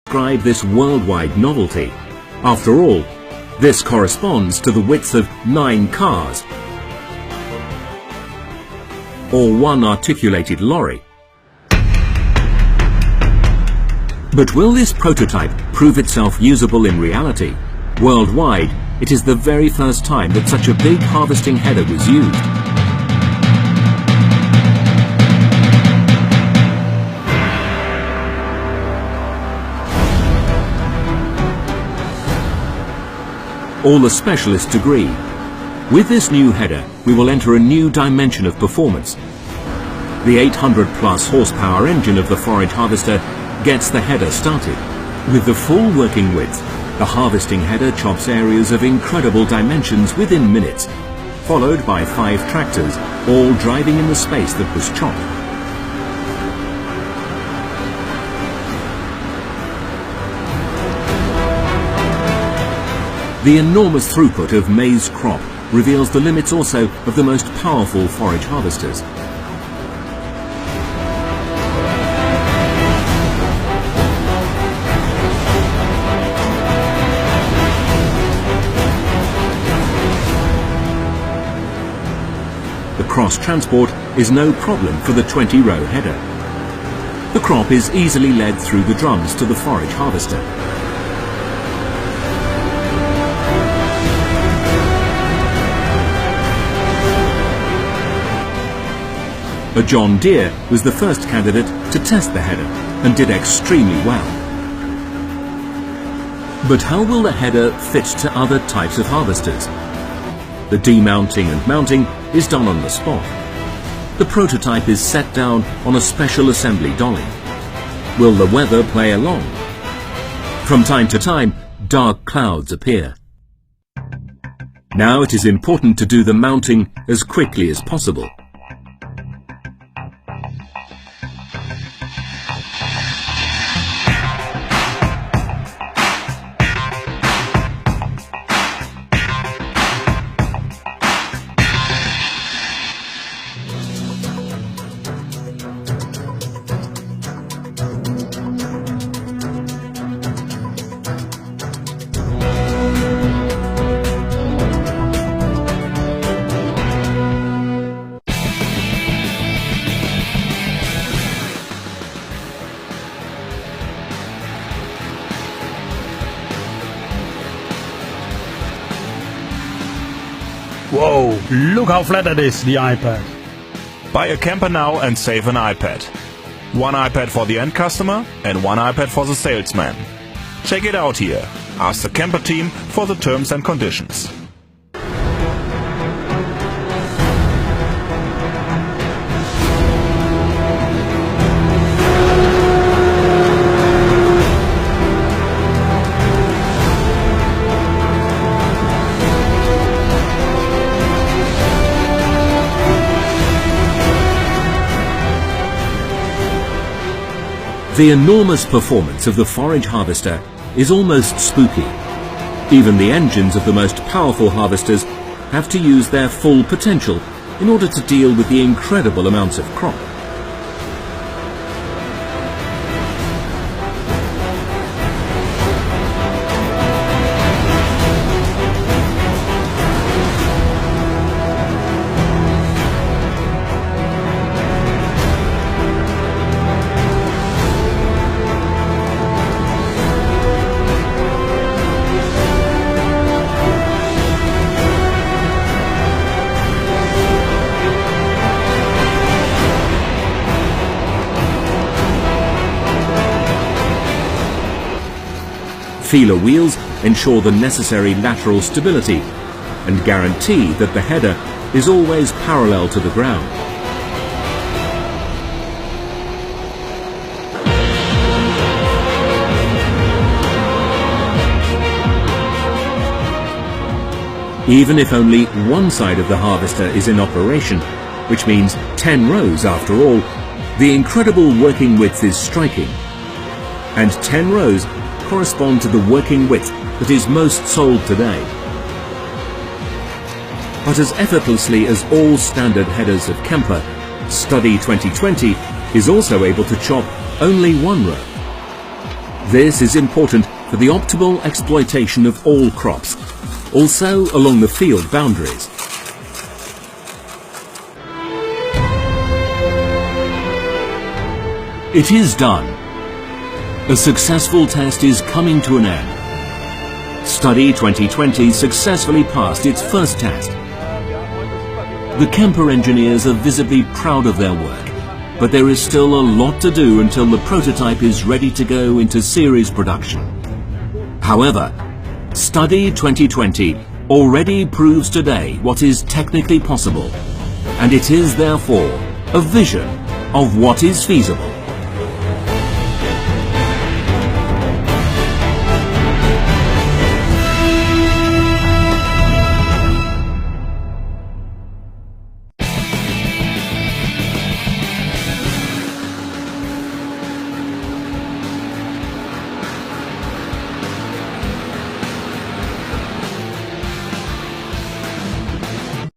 describe this worldwide novelty. After all, this corresponds to the width of 9 cars, or one articulated lorry. But will this prototype prove itself usable in reality? Worldwide, it is the very first time that such a big harvesting header was used. All the specialists agree. With this new header, we will enter a new dimension of performance. The 800+ horsepower engine of the forage harvester gets the header started. With the full working width, the harvesting header chops areas of incredible dimensions within minutes, followed by 5 tractors, all driving in the space that was chopped. The enormous throughput of maize crop reveals the limits also of the most powerful forage harvesters. The cross-transport is no problem for the 20-row header. The crop is easily led through the drums to the forage harvester. A John Deere was the first candidate to test the header and did extremely well. But how will the header fit to other types of harvesters? The demounting and mounting is done on the spot. The prototype is set down on a special assembly dolly. Will the weather play along? From time to time, dark clouds appear. Now it is important to do the mounting as quickly as possible. Whoa, look how flat that is, the iPad. Buy a camper now and save an iPad. One iPad for the end customer and one iPad for the salesman. Check it out here. Ask the camper team for the terms and conditions. The enormous performance of the forage harvester is almost spooky. Even the engines of the most powerful harvesters have to use their full potential in order to deal with the incredible amounts of crop. Feeler wheels ensure the necessary lateral stability and guarantee that the header is always parallel to the ground. Even if only one side of the harvester is in operation, which means 10 rows after all, the incredible working width is striking. And 10 rows correspond to the working width that is most sold today. But as effortlessly as all standard headers of Kemper, Study 2020 is also able to chop only one row. This is important for the optimal exploitation of all crops, also along the field boundaries. It is done. A successful test is coming to an end. Study 2020 successfully passed its first test. The Kemper engineers are visibly proud of their work, but there is still a lot to do until the prototype is ready to go into series production. However, Study 2020 already proves today what is technically possible, and it is therefore a vision of what is feasible.